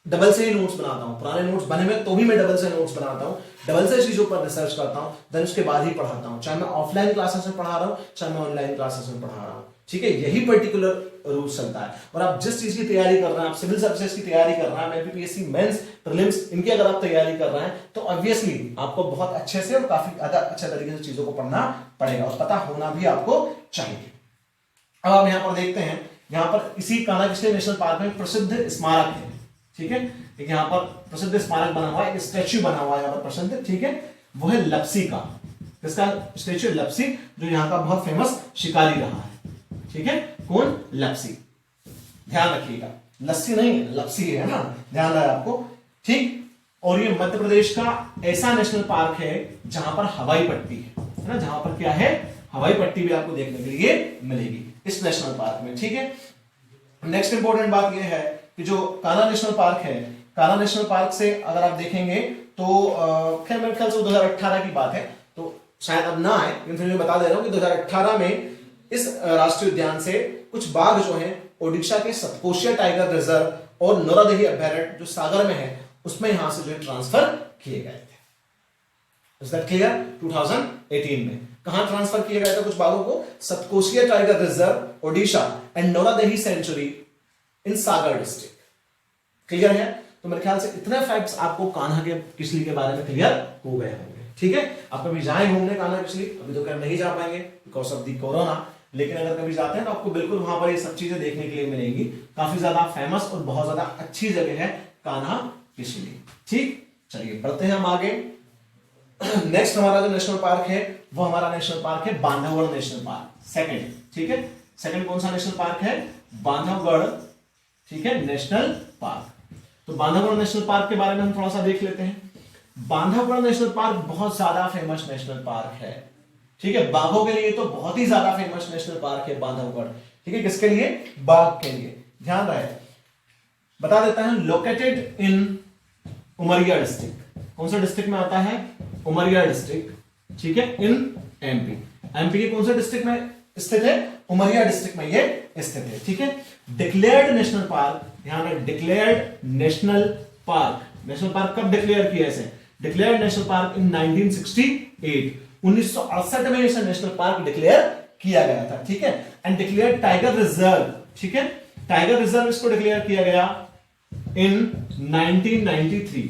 डबल से ही नोट्स बनाता हूं। पुराने नोट्स बने हुए तो भी मैं डबल से नोट्स बनाता हूं, डबल से चीजों पर रिसर्च करता हूं, देन उसके बाद ही पढ़ाता हूं। चाहे मैं ऑफलाइन क्लासेस में पढ़ा रहा हूं, चाहे मैं ऑनलाइन क्लासेस में पढ़ा रहा हूं। ठीक है, यही पर्टिकुलर रूल चलता है। और आप जिस चीज की तैयारी कर रहे हैं, आप सिविल सर्विसेज की तैयारी कर रहे हैं, एमपीपीएससी मेंस प्रीलिम्स, इनकी अगर आप तैयारी कर रहे हैं तो ऑब्वियसली आपको बहुत अच्छे से और काफी अच्छे तरीके से चीजों को पढ़ना पड़ेगा और पता होना भी आपको चाहिए। अब आप यहां पर देखते हैं, यहां पर इसी कान्हा किसली नेशनल पार्क में प्रसिद्ध स्मारक है। ठीक है, एक यहां पर प्रसिद्ध स्मारक बना हुआ है, एक स्टैच्यू बना हुआ है यहां पर प्रसिद्ध। ठीक है, वो है लप्सी का। इसका स्टैच्यू लप्सी, जो यहां का बहुत फेमस शिकारी रहा है। ठीक है, कौन, लप्सी। ध्यान रखिएगा, लस्सी नहीं लप्सी है ना, ध्यान रहे आपको। ठीक, और ये मध्य प्रदेश का ऐसा नेशनल पार्क है जहां पर हवाई पट्टी है ना, जहां पर क्या है, हवाई पट्टी भी आपको देखने के लिए मिलेगी इस नेशनल पार्क में। ठीक है, नेक्स्ट इंपॉर्टेंट बात यह है कि जो कान्हा नेशनल पार्क है, कान्हा नेशनल पार्क से अगर आप देखेंगे तो खैर मेरे ख्याल से 2018 की बात है, तो शायद अब ना आए, लेकिन फिर मैं बता दे रहा हूं कि 2018 में इस राष्ट्रीय उद्यान से कुछ बाघ जो हैं ओडिशा के सतकोशिया टाइगर रिजर्व और नौरादेही अभयारण्य जो सागर में है, उसमें यहां से जो है ट्रांसफर किए गए थे। Is that clear? 2018 में कहां ट्रांसफर किए गए थे कुछ बाघों को? Satkosia tiger reserve Odisha and Nauradehi sanctuary in Sagar district. Clear है? तो मेरे ख्याल से इतने फैक्ट्स आपको कान्हा के किसली के बारे में क्लियर हो गए होंगे। ठीक है, आप कभी जाए घूमने कान्हा किसली, अभी तो नहीं जा पाएंगे बिकॉज ऑफ दी कोरोना, लेकिन अगर कभी जाते हैं तो आपको बिल्कुल वहां पर ये सब चीजें देखने के लिए मिलेंगी। काफी ज्यादा फेमस और बहुत ज्यादा अच्छी जगह है कान्हा किसली। ठीक, चलिए बढ़ते हैं हम आगे। नेक्स्ट हमारा जो नेशनल पार्क है वो हमारा नेशनल पार्क है बांधवगढ़ नेशनल पार्क, सेकंड। ठीक है, सेकंड कौन सा नेशनल पार्क है? बांधवगढ़। ठीक है, नेशनल पार्क। तो बांधवगढ़ नेशनल पार्क के बारे में हम थोड़ा सा देख लेते हैं। बांधवगढ़ नेशनल पार्क बहुत ज्यादा फेमस नेशनल पार्क है। ठीक है, बाघों के लिए तो बहुत ही ज्यादा फेमस नेशनल पार्क है बांधवगढ़। ठीक है, किसके लिए? बाघ के लिए। ध्यान रहे, बता देता है, लोकेटेड इन उमरिया डिस्ट्रिक्ट। कौन सा डिस्ट्रिक्ट में आता है? उमरिया डिस्ट्रिक्ट, ठीक है, इन एमपी। एमपी के कौन से डिस्ट्रिक्ट में स्थित है? उमरिया डिस्ट्रिक्ट में ये स्थित है, ठीक है। डिक्लेयर्ड नेशनल पार्क, ध्यान रहे, declared national park. National park कब डिक्लेयर किया इसे? डिक्लेयर्ड नेशनल पार्क इन 1968, 1968 में इसे नेशनल पार्क डिक्लेयर किया गया था, ठीक है। एंड डिक्लेयर्ड टाइगर रिजर्व, ठीक है, टाइगर रिजर्व इसको डिक्लेयर किया गया इन 1993।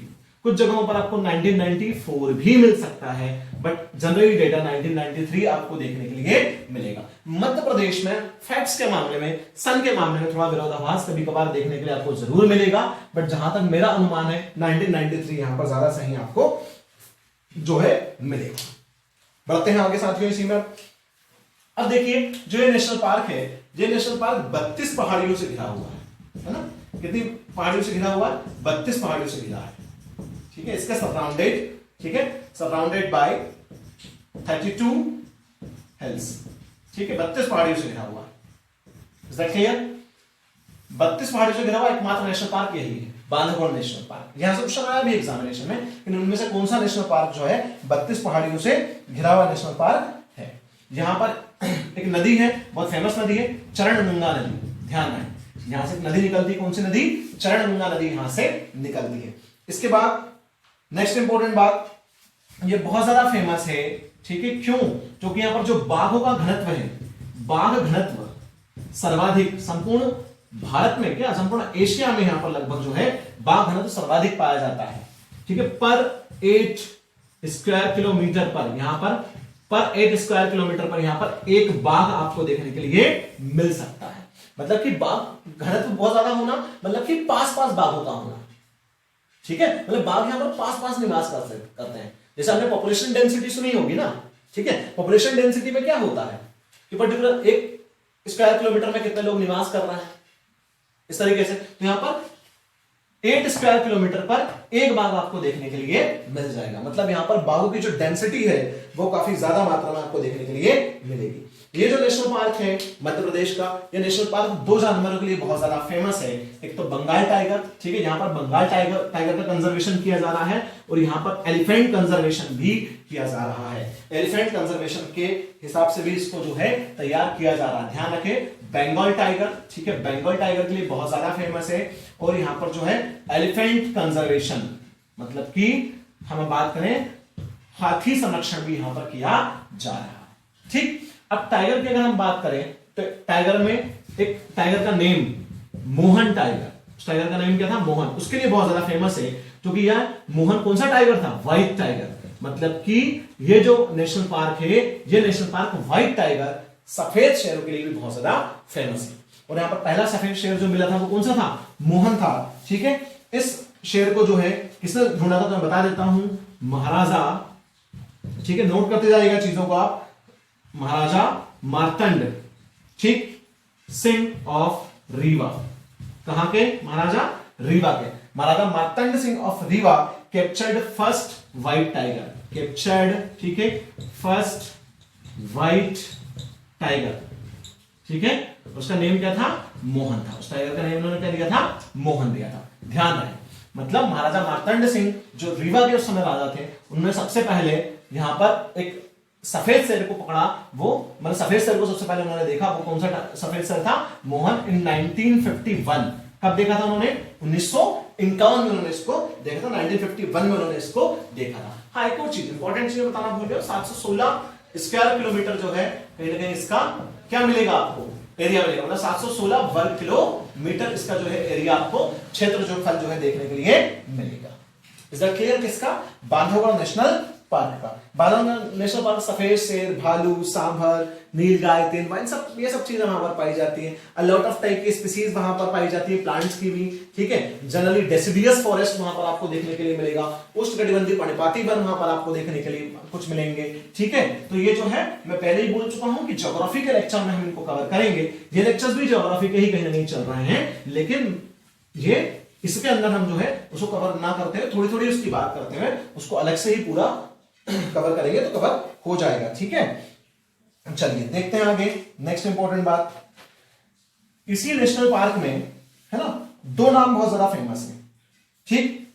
कुछ जगहों पर आपको 1994 भी मिल सकता है, बट जनरली डेटा 1993 आपको देखने के लिए मिलेगा। मध्य प्रदेश में फैक्ट्स के मामले में, सन के मामले में थोड़ा विरोधाभास कभी कभार देखने के लिए आपको जरूर मिलेगा, बट जहां तक मेरा अनुमान है 1993 यहां पर ज्यादा सही आपको जो है मिलेगा। बढ़ते हैं आगे साथियों इसी में। अब देखिए, जो ये नेशनल पार्क है, ये नेशनल पार्क 32 पहाड़ियों से घिरा हुआ है ना? कितनी पहाड़ियों से घिरा हुआ है? 32 पहाड़ियों से घिरा है, ठीक है। इसका सराउंडेड, ठीक है, सराउंडेड बाय 32 हिल्स, ठीक है, 32 पहाड़ियों से घिरा हुआ है। Is that clear? 32 पहाड़ियों से घिरा हुआ एकमात्र नेशनल पार्क यही है, बांधवगढ़ नेशनल पार्क। यहां से क्वेश्चन आया भी एग्जामिनेशन में कि उनमें से कौन सा नेशनल पार्क जो है 32 पहाड़ियों से घिरा हुआ नेशनल पार्क है। यहां पर एक नदी है, बहुत फेमस नदी है, चरणगंगा नदी। ध्यान रहे, यहां से एक नदी निकलती है, कौन सी नदी? चरणगंगा नदी यहां से निकलती है। इसके बाद नेक्स्ट इंपॉर्टेंट बात, ये बहुत ज्यादा फेमस है, ठीक है, क्यों? क्योंकि यहां पर जो बाघों का घनत्व है, बाघ घनत्व सर्वाधिक संपूर्ण भारत में, क्या संपूर्ण एशिया में यहां पर लगभग जो है बाघ घनत्व सर्वाधिक पाया जाता है, ठीक है। पर 8 स्क्वायर किलोमीटर पर, यहां पर 8 स्क्वायर किलोमीटर पर यहां पर एक बाघ आपको देखने के लिए मिल सकता है। मतलब कि बाघ घनत्व बहुत ज्यादा होना, मतलब कि पास पास बाघों का होना, ठीक है। मतलब बाघ यहां पर पास पास निवास करते हैं। जैसे हमने पॉपुलेशन डेंसिटी सुनी होगी ना, ठीक है। पॉपुलेशन डेंसिटी में क्या होता है कि पर्टिकुलर 1 स्क्वायर किलोमीटर में कितने लोग निवास कर रहे हैं, इस तरीके से। तो यहां पर 8 स्क्वायर किलोमीटर पर एक बाघ आपको देखने के लिए मिल जाएगा। मतलब यहां पर बाघों की जो डेंसिटी है वो काफी ज्यादा मात्रा में आपको देखने के लिए मिलेगी। ये जो नेशनल पार्क है मध्य प्रदेश का, ये नेशनल पार्क 2 जानवरों के लिए बहुत ज्यादा फेमस है। एक तो बंगाल टाइगर, ठीक है, यहाँ पर बंगाल टाइगर का कंजर्वेशन किया जा रहा है, और यहाँ पर एलिफेंट कंजर्वेशन भी किया जा रहा है। एलिफेंट कंजर्वेशन के हिसाब से भी इसको जो है तैयार किया जा रहा है। ध्यान रखें, बंगाल टाइगर, ठीक है, बंगाल टाइगर के लिए बहुत ज्यादा फेमस है। और यहाँ पर जो है एलिफेंट कंजर्वेशन, मतलब कि हम बात करें हाथी संरक्षण भी यहां पर किया जा रहा है, ठीक। अब टाइगर की अगर हम बात करें तो टाइगर में एक टाइगर का नेम मोहन टाइगर, टाइगर का नेम क्या था? मोहन। उसके लिए बहुत ज्यादा फेमस है क्योंकि यह मोहन कौन सा टाइगर था? White tiger. मतलब कि ये जो नेशनल पार्क है, ये नेशनल पार्क व्हाइट टाइगर, सफेद शेरों के लिए भी बहुत ज्यादा फेमस है। और यहां पर पहला सफेद शेर जो मिला था वो कौन सा था? मोहन था, ठीक है। इस शेर को जो है किसने ढूंढा था तो मैं बता देता हूं, महाराजा, ठीक है, नोट करते जाइएगा चीजों को आप, महाराजा मार्तंड, ठीक, सिंह ऑफ रीवा। कहां के? महाराजा रीवा के। Maharaja Martand Singh of Rewa captured first white tiger, captured, ठीक है, फर्स्ट व्हाइट टाइगर, ठीक है। उसका नेम क्या था? मोहन था। उस टाइगर का नेम उन्होंने क्या दिया था? मोहन दिया था। ध्यान रहे, मतलब महाराजा मार्तंड सिंह जो रीवा के उस समय राजा थे, उन्होंने सबसे पहले यहां पर एक सफेद शेर को पकड़ा। वो मतलब सफेद शेर को सबसे पहले उन्होंने देखा, वो कौन सा सफेद शेर था? मोहन। इन 1951 कब देखा था उन्होंने? 1951 में उन्होंने इसको देखा था। 1951 में उन्होंने इसको देखा था। हाँ, एक और चीज इंपॉर्टेंट चीज बताना भूल गया, 716 स्क्वायर किलोमीटर जो है कहीं ना कहीं इसका क्या मिलेगा आपको? एरिया मिलेगा। मतलब 716 वर्ग किलोमीटर इसका जो है एरिया आपको, क्षेत्र जो फल जो है देखने के लिए मिलेगा। Is that clear? किसका? बांधवगढ़ नेशनल पार्क का। बांधवगढ़ नेशनल पार्क सफेद शेर, भालू, सांभर, नीलगाय, तेंदुआ, सब ये सब चीजें वहां पर पाई जाती है। अ लॉट ऑफ टाइप की स्पीसीज वहां पर पाई जाती है, प्लांट्स की भी, ठीक है। जनरली डेसिडियस फॉरेस्ट वहां पर आपको देखने के लिए मिलेगा। उष्णकटिबंधीय पर्णपाती वन वहां पर आपको देखने के लिए कुछ मिलेंगे, ठीक है। तो ये जो है मैं पहले ही बोल चुका हूं कि ज्योग्राफी के लेक्चर में हम इनको कवर करेंगे। ये लेक्चर्स भी ज्योग्राफी के ही कहीं ना कहीं चल रहे हैं, लेकिन ये इसके अंदर हम जो है उसको कवर ना करते हुए थोड़ी थोड़ी उसकी बात करते हुए उसको अलग से ही पूरा कवर करेंगे तो कवर हो जाएगा, ठीक है। चलिए देखते हैं आगे। नेक्स्ट इंपॉर्टेंट बात, इसी नेशनल पार्क में, है ना, दो नाम बहुत ज्यादा फेमस है। ठीक,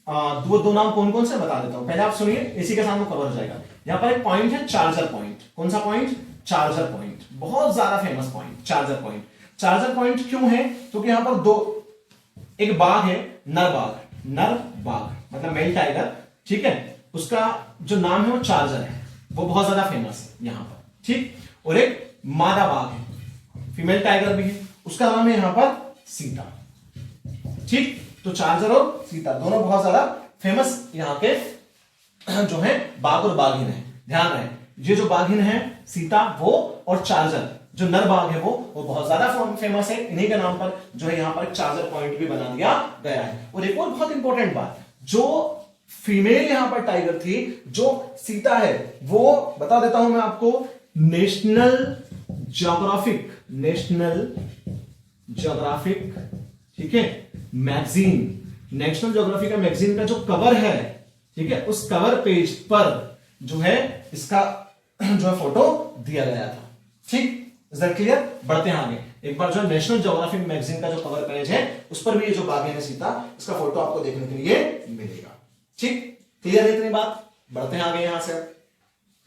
दो नाम कौन कौन से बता देता हूं, पहले आप सुनिए, इसी के साथ में कवर हो जाएगा। यहां पर एक पॉइंट है चार्जर पॉइंट। कौन सा पॉइंट? चार्जर पॉइंट, बहुत ज्यादा famous point charger point. Charger point क्यों है? क्योंकि यहां पर दो, एक बाघ है, नर बाघ मतलब मेल टाइगर, ठीक है, उसका जो नाम है वो चार्जर है, वो बहुत ज्यादा फेमस है यहां पर। ठीक, और एक मादा बाघ है, फीमेल टाइगर भी है, उसका नाम है यहां पर सीता। ठीक, तो चार्जर और सीता दोनों बहुत ज्यादा फेमस यहाँ के जो है बाघ और बाघिन है। ध्यान रहे, ये जो बाघिन है सीता, वो और चार्जर जो नर बाघ है वो बहुत ज्यादा फेमस है। इन्हीं के नाम पर जो है यहाँ पर एक चार्जर पॉइंट भी बना दिया गया है। और एक और बहुत इंपॉर्टेंट बात, जो फीमेल यहां पर टाइगर थी, जो सीता है, वो बता देता हूं मैं आपको, नेशनल ज्योग्राफिक, ठीक है, मैगजीन, नेशनल ज्योग्राफी का मैगजीन का जो कवर है, ठीक है, उस कवर पेज पर जो है इसका जो है फोटो दिया गया था। ठीक, इज दैट क्लियर? बढ़ते हैं आगे। एक बार जो नेशनल ज्योग्राफिक मैगजीन का जो कवर पेज है उस पर भी ये जो बाघ है सीता, इसका फोटो आपको देखने के लिए मिलेगा। ठीक, क्लियर है इतनी बात? बढ़ते हैं आगे। यहां से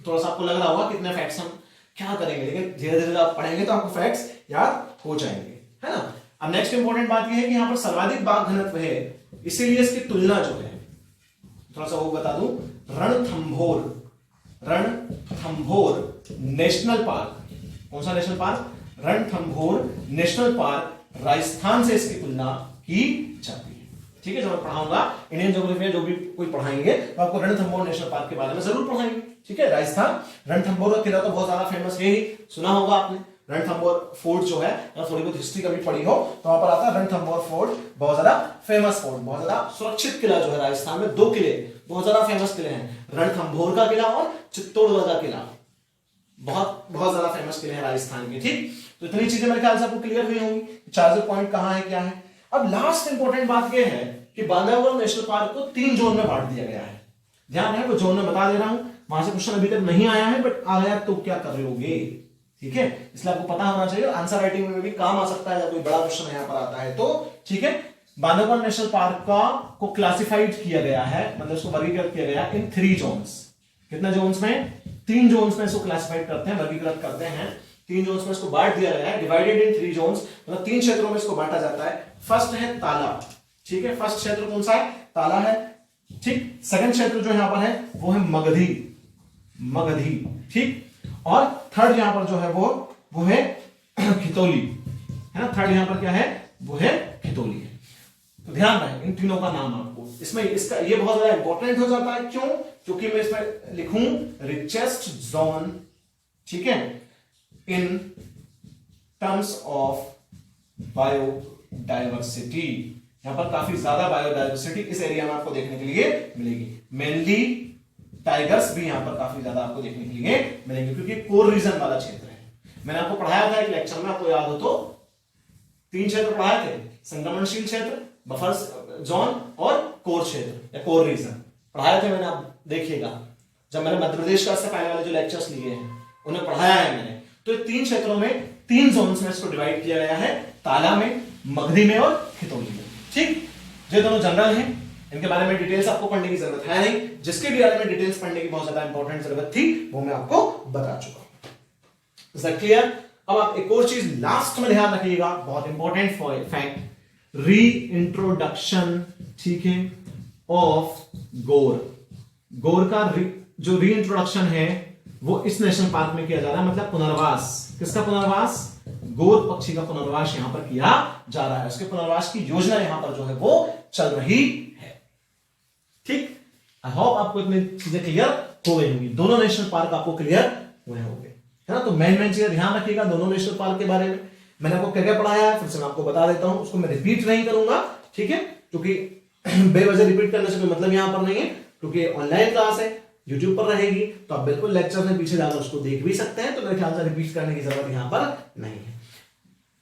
थोड़ा सा आपको लग रहा होगा कितने फैक्ट्स हम क्या करेंगे, लेकिन धीरे धीरे आप पढ़ेंगे तो आपको फैक्ट्स याद हो जाएंगे, है ना। अब नेक्स्ट इंपॉर्टेंट बात यह है कि यहां पर सर्वाधिक बाघ घनत्व है, इसीलिए इसकी तुलना जो है, थोड़ा सा वो बता दूं, रणथंभौर नेशनल पार्क। कौन सा national park? Ranthambore national park, Rajasthan से इसकी तुलना की जाती है। ठीक है, जब मैं पढ़ाऊंगा इंडियन ज्योग्राफी में, जो भी कोई पढ़ाएंगे तो आपको रणथंभौर नेशनल पार्क के बारे में जरूर पढ़ाएंगे। ठीक है, राजस्थान, रणथंभौर का किला तो बहुत ज्यादा फेमस है ही, सुना होगा आपने। रणथंभौर फोर्ट जो है, थोड़ी बहुत हिस्ट्री कभी पढ़ी हो तो वहां पर आता है रणथंभौर फोर्ट, बहुत ज्यादा फेमस फोर्ट, बहुत ज्यादा सुरक्षित किला जो है राजस्थान में। दो किले बहुत ज्यादा फेमस किले हैं, रणथंभौर का किला और चित्तौड़गढ़ का किला, बहुत ज्यादा फेमस किले हैं राजस्थान के। ठीक, तो इतनी चीजें मेरे ख्याल से आपको क्लियर हुई होंगी, चार्जर पॉइंट कहां है, क्या है। अब लास्ट इंपॉर्टेंट बात यह है कि बांधवगढ़ नेशनल पार्क को 3 जोन में बांट दिया गया है। ध्यान है, वो जोन में बता दे रहा हूं, वहां से क्वेश्चन अभी तक नहीं आया है, बट आ गया तो क्या कर रहे, ठीक है, इसलिए आपको पता होना चाहिए। आंसर राइटिंग में भी काम आ सकता है जब कोई बड़ा क्वेश्चन यहाँ पर आता है तो। ठीक है, बांधवगढ़ नेशनल पार्क को क्लासिफाइड किया गया है, मतलब इसको वर्गीकृत किया गया इन 3 जोन्स। कितने जोन्स में? 3 जोन्स में इसको क्लासिफाइड करते हैं, वर्गीकृत करते हैं। 3 जोन्स में इसको बांट दिया गया है, डिवाइडेड इन 3 जोन्स, मतलब 3 क्षेत्रों में इसको बांटा जाता है। फर्स्ट है ताला, ठीक है, फर्स्ट क्षेत्र कौन सा है? ताला है। ठीक, सेकंड क्षेत्र जो यहां पर है वो है मगधी, ठीक, और थर्ड यहां पर जो है वो है खितौली, है ना। थर्ड यहां पर क्या है? वो है खितौली है। तो ध्यान रहे इन तीनों का नाम आपको, इसमें इसका ये बहुत ज्यादा इंपॉर्टेंट हो जाता है। क्यों? क्योंकि मैं इसमें लिखूं रिचेस्ट जोन, ठीक है, इन टर्म्स ऑफ बायोडाइवर्सिटी। यहां पर काफी ज्यादा बायोडाइवर्सिटी इस एरिया में आपको देखने के लिए मिलेगी। मेनली टाइगर्स भी यहां पर काफी ज्यादा आपको देखने के लिए मिलेंगे, क्योंकि कोर रीजन वाला क्षेत्र है। मैंने आपको पढ़ाया था एक लेक्चर में, आपको याद हो तो 3 क्षेत्र पढ़ाए थे, संक्रमणशील क्षेत्र, बफर जोन और कोर क्षेत्र या कोर रीजन पढ़ाए थे मैंने। आप देखिएगा, जब मैंने मध्य प्रदेश का इससे पहले वाले जो लेक्चर्स लिए हैं उन्हें पढ़ाया है मैंने। तो 3 क्षेत्रों में 3 जोन्स में इसको डिवाइड किया गया है, ताला में, मगधी में और खितौली में। ठीक, ये दोनों जनरल हैं, इनके बारे में डिटेल्स आपको पढ़ने की जरूरत है नहीं। जिसके भी बारे में डिटेल्स पढ़ने की बहुत ज्यादा इंपॉर्टेंट जरूरत थी वो मैं आपको बता चुका हूं। Is that clear? अब आप एक और चीज लास्ट में ध्यान रखिएगा, बहुत इंपॉर्टेंट फैक्ट, री इंट्रोडक्शन, ठीक है, ऑफ गोर का जो री इंट्रोडक्शन है वो इस नेशनल पार्क में किया जा रहा है, मतलब पुनर्वास। किसका पुनर्वास? गोर पक्षी का पुनर्वास यहां पर किया जा रहा है। उसके पुनर्वास की योजना यहां पर जो है वो चल रही है। ठीक, आई होप आपको इतनी चीजें क्लियर हो गई होंगी, दोनों नेशनल पार्क आपको क्लियर हुए होंगे, है ना। तो मेन चीजें ध्यान रखिएगा दोनों नेशनल पार्क के बारे में। मैंने आपको क्या क्या पढ़ाया है फिर से मैं आपको बता देता हूं, उसको मैं रिपीट नहीं करूंगा, ठीक है, क्योंकि बेवजह रिपीट करने से कोई मतलब यहां पर नहीं है, क्योंकि ऑनलाइन क्लास है, यूट्यूब पर रहेगी, तो आप बिल्कुल लेक्चर में पीछे जाकर उसको देख भी सकते हैं। तो मेरे ख्याल से रिपीट करने की जरूरत यहां पर नहीं है।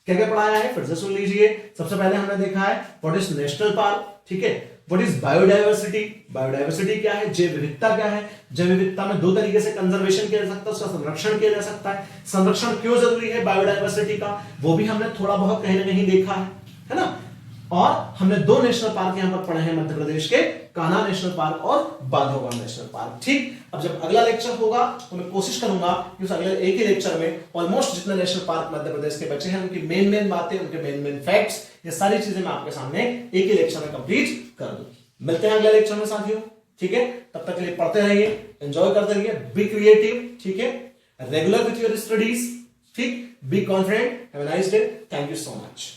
क्या क्या पढ़ाया है फिर से सुन लीजिए। सबसे पहले हमने देखा है व्हाट इज नेशनल पार्क, ठीक है, व्हाट इज बायोडाइवर्सिटी, बायोडाइवर्सिटी क्या है, जैव विविधता क्या है, जैव विविधता में दो तरीके से कंजर्वेशन किया जा सकता है, उसका संरक्षण किया जा सकता है, संरक्षण क्यों जरूरी है बायोडाइवर्सिटी का, वो भी हमने थोड़ा बहुत कहीं ना कहीं देखा है ना। और हमने दो नेशनल पार्क यहां पर पढ़े हैं मध्य प्रदेश के, कान्हा नेशनल पार्क और बांधवगढ़ नेशनल पार्क। ठीक, अब जब अगला लेक्चर होगा तो मैं कोशिश करूंगा कि उस अगले एक ही लेक्चर में ऑलमोस्ट जितने नेशनल पार्क मध्य प्रदेश के बचे हैं उनकी मेन बातें, उनके मेन फैक्ट्स, ये सारी चीजें मैं आपके सामने एक ही लेक्चर में कंप्लीट कर दूं। मिलते हैं अगले लेक्चर में साथियों, ठीक है, तब तक के लिए पढ़ते रहिए, एंजॉय करते रहिए, बी क्रिएटिव, ठीक है, रेगुलर विथ योर स्टडीज, ठीक, be confident, have a nice day, thank you so much.